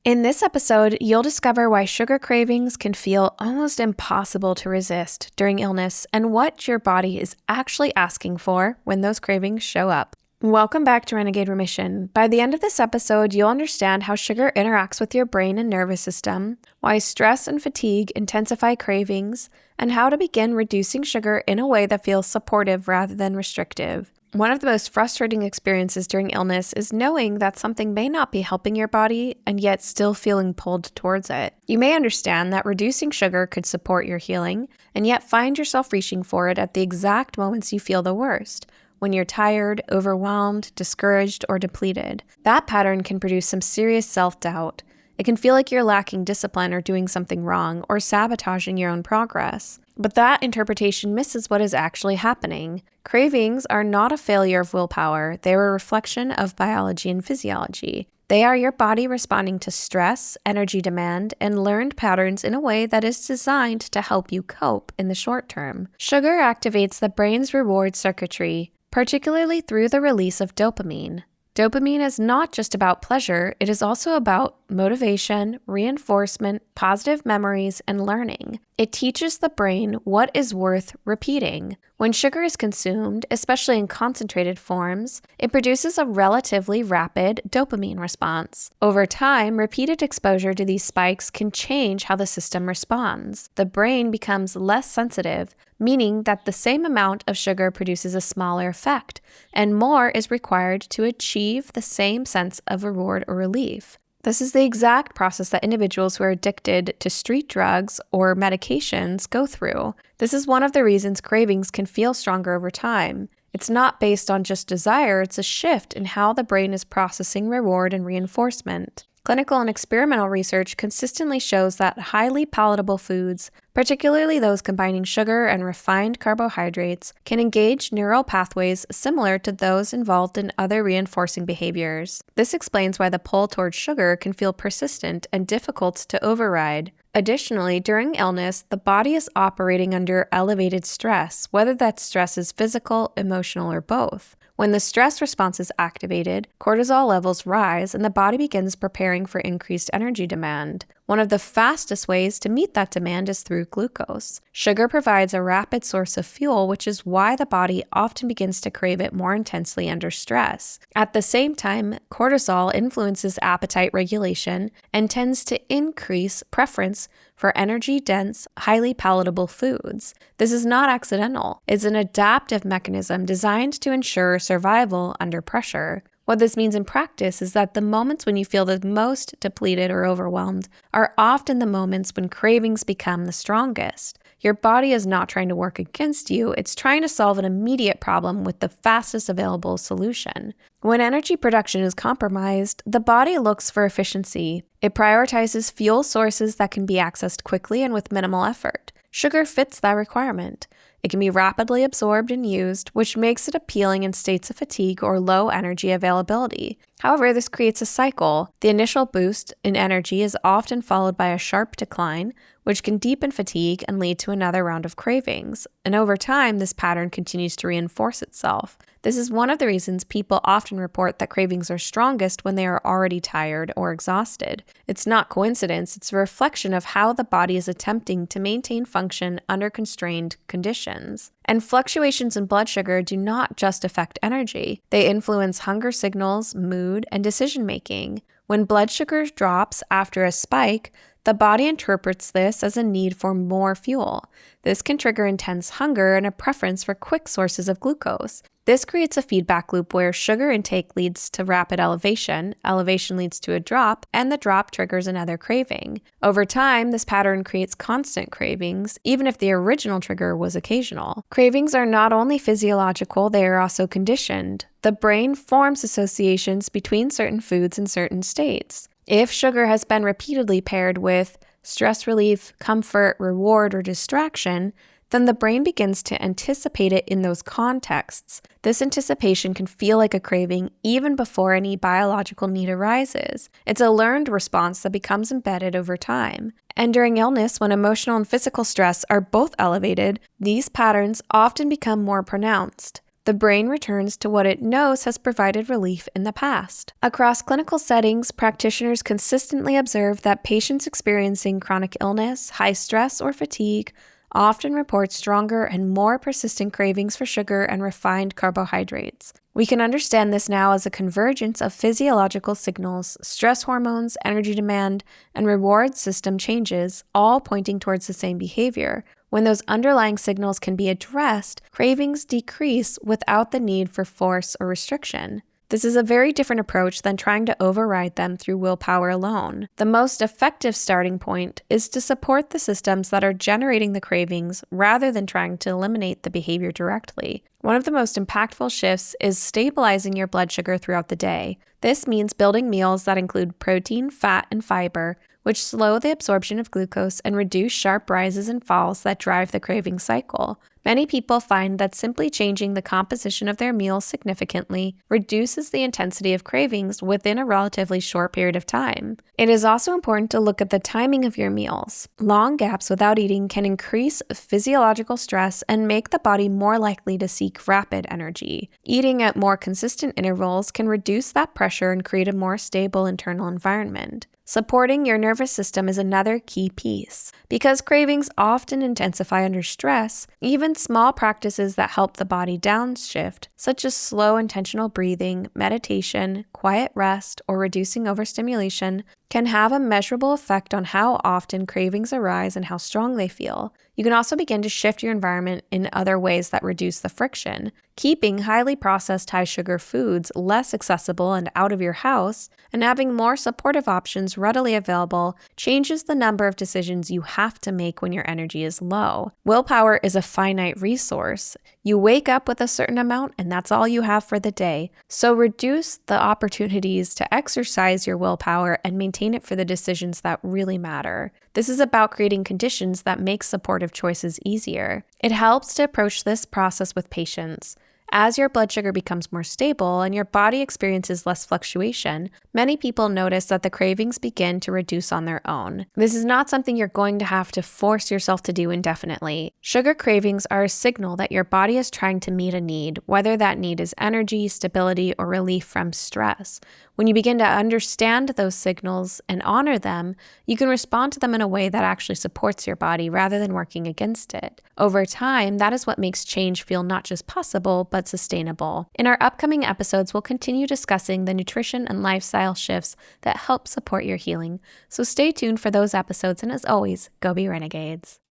In this episode, you'll discover why sugar cravings can feel almost impossible to resist during illness and what your body is actually asking for when those cravings show up. Welcome back to Renegade Remission. By the end of this episode, you'll understand how sugar interacts with your brain and nervous system, why stress and fatigue intensify cravings, and how to begin reducing sugar in a way that feels supportive rather than restrictive. One of the most frustrating experiences during illness is knowing that something may not be helping your body and yet still feeling pulled towards it. You may understand that reducing sugar could support your healing, and yet find yourself reaching for it at the exact moments you feel the worst, when you're tired, overwhelmed, discouraged, or depleted. That pattern can produce some serious self-doubt. It can feel like you're lacking discipline or doing something wrong or sabotaging your own progress. But that interpretation misses what is actually happening. Cravings are not a failure of willpower. They are a reflection of biology and physiology. They are your body responding to stress, energy demand, and learned patterns in a way that is designed to help you cope in the short term. Sugar activates the brain's reward circuitry, particularly through the release of dopamine. Dopamine is not just about pleasure, it is also about motivation, reinforcement, positive memories, and learning. It teaches the brain what is worth repeating. When sugar is consumed, especially in concentrated forms, it produces a relatively rapid dopamine response. Over time, repeated exposure to these spikes can change how the system responds. The brain becomes less sensitive, meaning that the same amount of sugar produces a smaller effect, and more is required to achieve the same sense of reward or relief. This is the exact process that individuals who are addicted to street drugs or medications go through. This is one of the reasons cravings can feel stronger over time. It's not based on just desire, it's a shift in how the brain is processing reward and reinforcement. Clinical and experimental research consistently shows that highly palatable foods, particularly those combining sugar and refined carbohydrates, can engage neural pathways similar to those involved in other reinforcing behaviors. This explains why the pull towards sugar can feel persistent and difficult to override. Additionally, during illness, the body is operating under elevated stress, whether that stress is physical, emotional, or both. When the stress response is activated, cortisol levels rise and the body begins preparing for increased energy demand. One of the fastest ways to meet that demand is through glucose. Sugar provides a rapid source of fuel, which is why the body often begins to crave it more intensely under stress. At the same time, cortisol influences appetite regulation and tends to increase preference for energy-dense, highly palatable foods. This is not accidental. It's an adaptive mechanism designed to ensure survival under pressure. What this means in practice is that the moments when you feel the most depleted or overwhelmed are often the moments when cravings become the strongest. Your body is not trying to work against you, it's trying to solve an immediate problem with the fastest available solution. When energy production is compromised, the body looks for efficiency. It prioritizes fuel sources that can be accessed quickly and with minimal effort. Sugar fits that requirement. It can be rapidly absorbed and used, which makes it appealing in states of fatigue or low energy availability. However, this creates a cycle. The initial boost in energy is often followed by a sharp decline, which can deepen fatigue and lead to another round of cravings. And over time, this pattern continues to reinforce itself. This is one of the reasons people often report that cravings are strongest when they are already tired or exhausted. It's not coincidence, it's a reflection of how the body is attempting to maintain function under constrained conditions. And fluctuations in blood sugar do not just affect energy. They influence hunger signals, mood, and decision-making. When blood sugar drops after a spike, the body interprets this as a need for more fuel. This can trigger intense hunger and a preference for quick sources of glucose. This creates a feedback loop where sugar intake leads to rapid elevation leads to a drop, and the drop triggers another craving. Over time, this pattern creates constant cravings, even if the original trigger was occasional. Cravings are not only physiological, they are also conditioned. The brain forms associations between certain foods and certain states. If sugar has been repeatedly paired with stress relief, comfort, reward, or distraction, then the brain begins to anticipate it in those contexts. This anticipation can feel like a craving even before any biological need arises. It's a learned response that becomes embedded over time. And during illness, when emotional and physical stress are both elevated, these patterns often become more pronounced. The brain returns to what it knows has provided relief in the past. Across clinical settings, practitioners consistently observe that patients experiencing chronic illness, high stress, or fatigue often report stronger and more persistent cravings for sugar and refined carbohydrates. We can understand this now as a convergence of physiological signals, stress hormones, energy demand, and reward system changes, all pointing towards the same behavior. When those underlying signals can be addressed, cravings decrease without the need for force or restriction. This is a very different approach than trying to override them through willpower alone. The most effective starting point is to support the systems that are generating the cravings rather than trying to eliminate the behavior directly. One of the most impactful shifts is stabilizing your blood sugar throughout the day. This means building meals that include protein, fat, and fiber, which slow the absorption of glucose and reduce sharp rises and falls that drive the craving cycle. Many people find that simply changing the composition of their meals significantly reduces the intensity of cravings within a relatively short period of time. It is also important to look at the timing of your meals. Long gaps without eating can increase physiological stress and make the body more likely to seek rapid energy. Eating at more consistent intervals can reduce that pressure and create a more stable internal environment. Supporting your nervous system is another key piece. Because cravings often intensify under stress, even small practices that help the body downshift, such as slow intentional breathing, meditation, quiet rest, or reducing overstimulation, can have a measurable effect on how often cravings arise and how strong they feel. You can also begin to shift your environment in other ways that reduce the friction. Keeping highly processed high-sugar foods less accessible and out of your house, and having more supportive options readily available changes the number of decisions you have to make when your energy is low. Willpower is a finite resource. You wake up with a certain amount, and that's all you have for the day. So reduce the opportunities to exercise your willpower and maintain it for the decisions that really matter. This is about creating conditions that make supportive choices easier. It helps to approach this process with patience. As your blood sugar becomes more stable and your body experiences less fluctuation, many people notice that the cravings begin to reduce on their own. This is not something you're going to have to force yourself to do indefinitely. Sugar cravings are a signal that your body is trying to meet a need, whether that need is energy, stability, or relief from stress. When you begin to understand those signals and honor them, you can respond to them in a way that actually supports your body rather than working against it. Over time, that is what makes change feel not just possible, but sustainable. In our upcoming episodes, we'll continue discussing the nutrition and lifestyle shifts that help support your healing. So stay tuned for those episodes, and as always, go be renegades.